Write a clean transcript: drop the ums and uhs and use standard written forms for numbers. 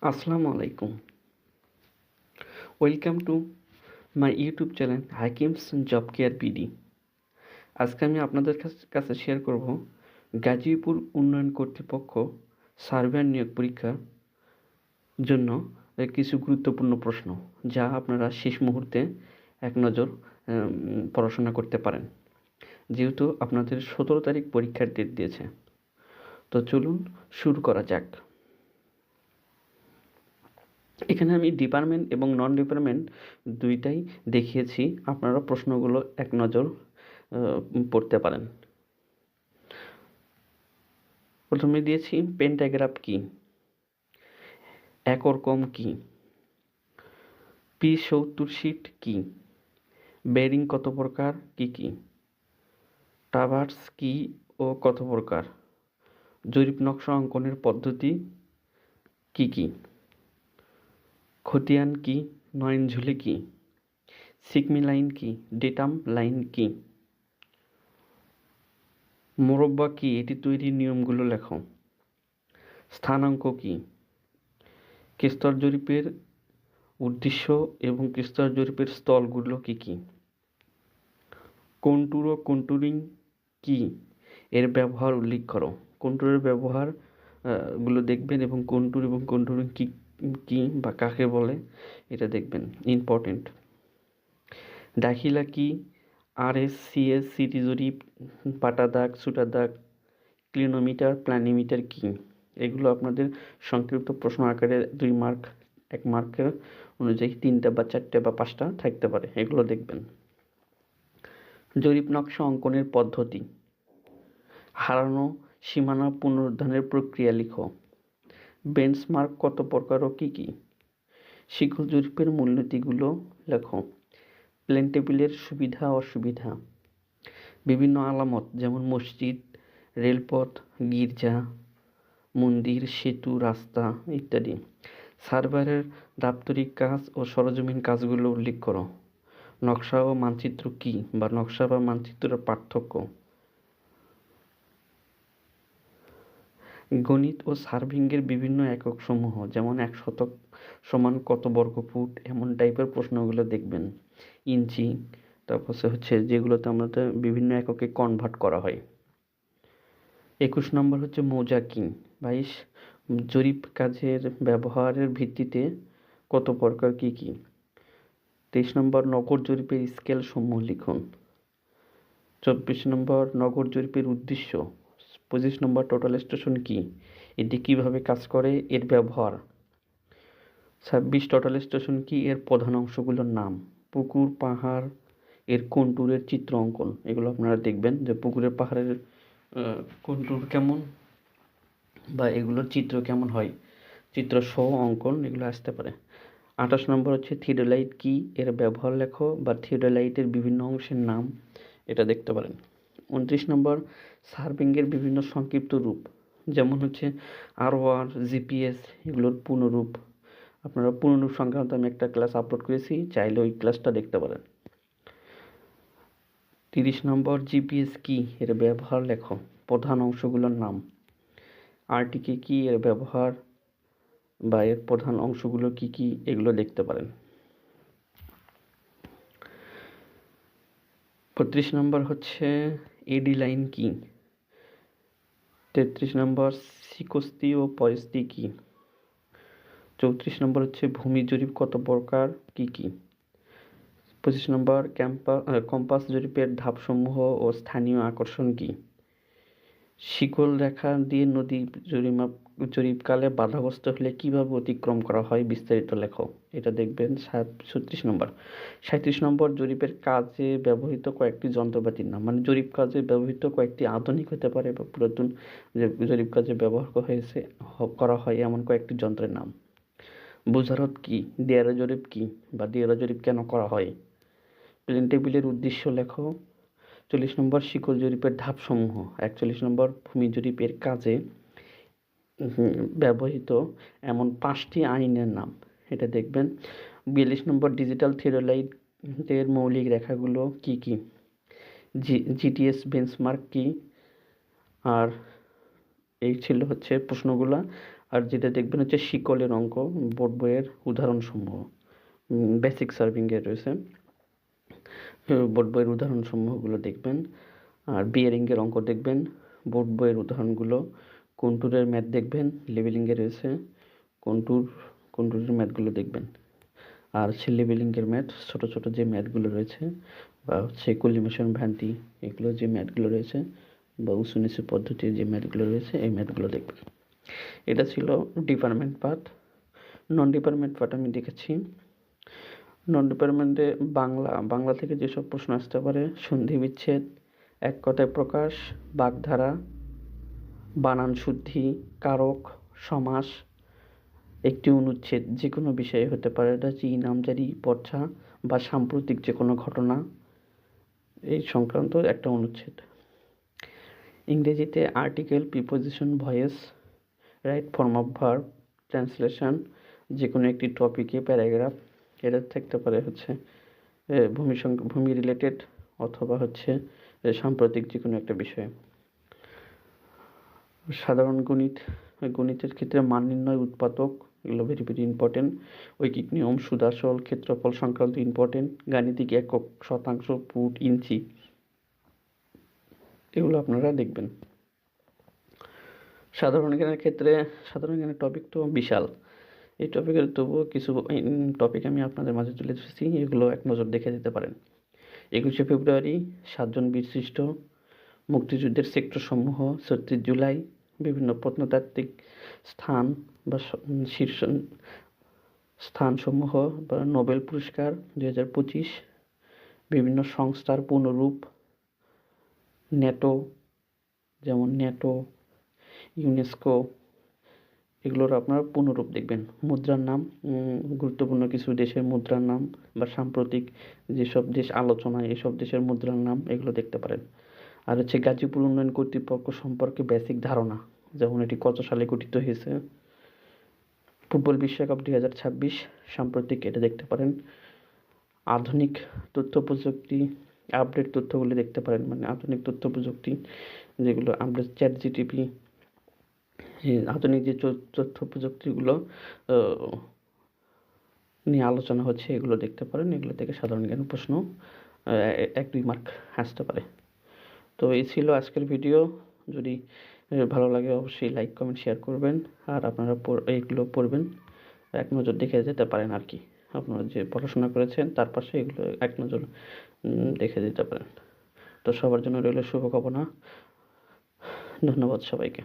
আসসালামু আলাইকুম। Welcome to my YouTube channel Hakims job care BD. আজকে আমি আপনাদের কাছে শেয়ার করব গাজীপুর উন্নয়ন কর্তৃপক্ষ সার্ভেয়ার নিয়োগ পরীক্ষার জন্য কিছু গুরুত্বপূর্ণ প্রশ্ন, যা আপনারা শেষ মুহূর্তে এক নজর পড়াশোনা করতে পারেন, যেহেতু আপনাদের 17 তারিখ পরীক্ষার ডেট দিয়েছে। তো চলুন শুরু করা যাক। এখানে আমি ডিপার্টমেন্ট এবং নন ডিপার্টমেন্ট দুইটাই দেখিয়েছি, আপনারা প্রশ্নগুলো এক নজর পড়তে পারেন। প্রথমে দিয়েছি পেন্টাগ্রাফ কি, একরকম কি, P70 শীট কি, বেরিং কত প্রকার কি কি, টাভার্স কি ও কত প্রকার, জরিপ নকশা অঙ্কনের পদ্ধতি কি কি, খতিয়ান কি, নয়নঝুলি কি, সিকমি লাইন কি, ডেটাম লাইন কি, মোরব্বা কি, এটি তৈরির নিয়মগুলো লেখো, স্থানাঙ্ক কি, স্তর জরিপের উদ্দেশ্য এবং স্তর জরিপের স্থলগুলো কি কি, কন্টুর ও কন্টুরিং কি, এর ব্যবহার উল্লেখ করো। কন্টুরের ব্যবহার গুলো দেখবেন এবং কন্টুরিং কি কি বা কাকে বলে এটা দেখবেন, ইম্পর্টেন্ট। দাখিলা কি, RSCS, সিটি জরিপ, পাটা দাগ, সুটা দাগ, ক্লিনোমিটার, প্ল্যানিমিটার কি, এগুলো আপনাদের সংক্ষিপ্ত প্রশ্ন আকারে 2 মার্ক 1 মার্কের অনুযায়ী 3টা বা 4টে বা 5টা থাকতে পারে, এগুলো দেখবেন। জরিপ নকশা অঙ্কনের পদ্ধতি, হারানো সীমানা পুনরুদ্ধারের প্রক্রিয়া লিখো, বেঞ্চমার্ক কত প্রকার ও কী কী, শিকল জরিপের মূলনীতিগুলো লেখো, প্লেন টেবিলের সুবিধা অসুবিধা, বিভিন্ন আলামত যেমন মসজিদ, রেলপথ, গির্জা, মন্দির, সেতু, রাস্তা ইত্যাদি, সার্ভেয়ারের দাপ্তরিক কাজ ও সরজমিন কাজগুলো উল্লেখ করো, নকশা ও মানচিত্র কি বা নকশা বা মানচিত্রের পার্থক্য, গণিত ও সার্ভিংয়ের বিভিন্ন একক সমূহ, যেমন 1 শতক সমান কত বর্গফুট, এমন টাইপের প্রশ্নগুলো দেখবেন। ইঞ্চি, তারপর হচ্ছে যেগুলোতে আমাদের বিভিন্ন এককে কনভার্ট করা হয়। 21 নম্বর হচ্ছে মৌজা কি, 22 জরিপ কাজের ব্যবহারের ভিত্তিতে কত প্রকার কি কি, 23 নম্বর নগর জরিপের স্কেল সমূহ লিখুন, 24 নম্বর নগর জরিপের উদ্দেশ্য, 25 নম্বর টোটাল স্টেশন কি, এটি কিভাবে কাজ করে, এর ব্যবহার, 26 টোটাল স্টেশন কি, এর প্রধান অংশগুলোর নাম, পুকুর পাহাড় এর কন্টুরের চিত্র অঙ্কন, এগুলো আপনারা দেখবেন যে পুকুরের পাহাড়ের কন্টুর কেমন বা এগুলোর চিত্র কেমন হয়, চিত্র সহ অঙ্কন এগুলো আসতে পারে। 28 নম্বর হচ্ছে থিওডোলাইট কি, এর ব্যবহার লেখো বা থিওডোলাইটের বিভিন্ন অংশের নাম, এটা দেখতে পারেন। 29 নম্বর সার্ভিংয়ের বিভিন্ন সংক্ষিপ্ত রূপ, যেমন হচ্ছে ROR, GPS, এগুলোর পূর্ণরূপ, আপনারা পূর্ণরূপ সংক্রান্ত আমি একটা ক্লাস আপলোড করেছি, চাইলে ওই ক্লাসটা দেখতে পারেন। 30 নম্বর GPS কি, এর ব্যবহার লেখো, প্রধান অংশগুলোর নাম, RTK কি, এর ব্যবহার বা এর প্রধান অংশগুলো কি কি, এগুলো দেখতে পারেন। 32 নম্বর হচ্ছে AD লাইন কি, 33 নম্বর সিকস্তি ও পরিস্থিতি কি, 34 নম্বর হচ্ছে ভূমি জরিপ কত প্রকার কি কি, 25 নম্বর কম্পাস জরিপের ধাপসমূহ ও স্থানীয় আকর্ষণ কি, শিকল রেখা দিয়ে নদী জরিপকালে বাধাগ্রস্ত হলে কিভাবে অতিক্রম করা হয়, বিস্তারিত লেখো, এটা দেখবেন। 36 নম্বর 37 নম্বর জরিপের কাজে ব্যবহৃত কয়েকটি যন্ত্রপাতির নাম, মানে জরিপ কাজে ব্যবহৃত কয়েকটি আধুনিক হতে পারে বা পুরাতন যে জরিপ কাজে ব্যবহার করা হয় এমন কয়েকটি যন্ত্রের নাম। বুঝারত কি, দেয়ারা জরিপ কি বা দেয়ারা জরিপ কেন করা হয়, প্লেন টেবিলের উদ্দেশ্য লেখো। 40 নম্বর শিকল জরিপের ধাপসমূহ। 41 নম্বর ভূমি জরিপের কাজে ব্যবহৃত এমন 5টি আইনের নাম, এটা দেখবেন। 42 নম্বর ডিজিটাল থিওডোলাইটের মৌলিক রেখাগুলো কি কি, GTS বেঞ্চমার্ক কি, আর এই ছিল হচ্ছে প্রশ্নগুলা। আর যেটা দেখবেন হচ্ছে শিকলের অঙ্ক, বোর্ড বইয়ের উদাহরণসমূহ, বেসিক সার্ভিংয়ে রয়েছে, বোর্ড বইয়ের উদাহরণসমূহগুলো দেখবেন। আর বিয়ারিংয়ের অঙ্ক দেখবেন, বোর্ড বইয়ের উদাহরণগুলো। কন্টুরের ম্যাথ দেখবেন, লেভেলিংয়ে রয়েছে, কন্টুরের ম্যাথগুলো দেখবেন। আর হচ্ছে লেভেলিংয়ের ম্যাথ, ছোটো ছোটো যে ম্যাথগুলো রয়েছে, বা হচ্ছে কলিমেশন ভ্রান্তি, এগুলো যে ম্যাথগুলো রয়েছে, বা উঁচু নিচু পদ্ধতির যে ম্যাথগুলো রয়েছে, এই ম্যাথগুলো দেখবেন। এটা ছিল ডিপার্টমেন্ট পার্ট। নন ডিপার্টমেন্ট পার্ট আমি দেখেছি। নন ডিপার্টমেন্টে বাংলা থেকে যেসব প্রশ্ন আসতে পারে: সন্ধি বিচ্ছেদ, এক কথায় প্রকাশ, বাগধারা, বানান শুদ্ধি, কারক, সমাস, একটি অনুচ্ছেদ, যে কোনো বিষয়ে হতে পারে। এটা হচ্ছে নামজারি, পর্চা বা সাম্প্রতিক যে কোনো ঘটনা, এই সংক্রান্ত একটা অনুচ্ছেদ। ইংরেজিতে article, preposition, voice, right form of verb, translation, যে কোনো একটি টপিকে প্যারাগ্রাফ। এটা থাকতে পারে হচ্ছে ভূমি রিলেটেড, অথবা হচ্ছে সাম্প্রতিক যে কোনো একটা বিষয়। সাধারণ গণিতের ক্ষেত্রে মান নির্ণয়, উৎপাদক, এগুলো ভেরি ভেরি ইম্পর্টেন্ট। ঐকিক নিয়ম, সুদ, আসল, ক্ষেত্রফল সংক্রান্ত ইম্পর্টেন্ট। গাণিতিক একক, শতাংশ, ফুট, ইঞ্চি, এগুলো আপনারা দেখবেন। সাধারণ জ্ঞানের টপিক তো বিশাল। এই টপিকের তবুও কিছু টপিক আমি আপনাদের মাঝে তুলে ধরেছি, এগুলো এক নজর দেখে দিতে পারেন। 21শে ফেব্রুয়ারি, 7 জন বীরশ্রেষ্ঠ, মুক্তিযুদ্ধের সেক্টরসমূহ, 36 জুলাই, বিভিন্ন প্রত্নতাত্ত্বিক স্থান বা শীর্ষ স্থানসমূহ, বা নোবেল পুরস্কার 2025, বিভিন্ন সংস্থার পুনরূপ, ন্যাটো, যেমন ন্যাটো, ইউনেস্কো, এগুলোর আপনারা পুনরূপ দেখবেন। মুদ্রার নাম, গুরুত্বপূর্ণ কিছু দেশের মুদ্রার নাম, বা সাম্প্রতিক যেসব দেশ আলোচনায় এসব দেশের মুদ্রার নাম, এগুলো দেখতে পারেন। আর হচ্ছে গাজীপুর উন্নয়ন কর্তৃপক্ষ সম্পর্কে বেসিক ধারণা, যেমন এটি কত সালে গঠিত হয়েছে। ফুটবল বিশ্বকাপ 2026 সাম্প্রতিক, এটা দেখতে পারেন। আধুনিক তথ্য প্রযুক্তি আপডেট তথ্যগুলি দেখতে পারেন, মানে আধুনিক তথ্য প্রযুক্তি যেগুলো আপডেট, ChatGPT, আধুনিক যে তথ্য প্রযুক্তিগুলো নিয়ে আলোচনা হচ্ছে, এগুলো দেখতে পারেন। এগুলো থেকে সাধারণ জ্ঞান প্রশ্ন 1-2 মার্ক আসতে পারে। তো এই ছিল আজকের ভিডিও। যদি ভালো লাগে অবশ্যই লাইক, কমেন্ট, শেয়ার করবেন। আর আপনারা এইগুলো পড়বেন, এক নজর দেখে যেতে পারেন আর কি। আপনারা যে পড়াশোনা করেছেন তার পাশে এগুলো এক নজর দেখে যেতে পারেন। তো সবার জন্য রইল শুভকামনা। ধন্যবাদ সবাইকে।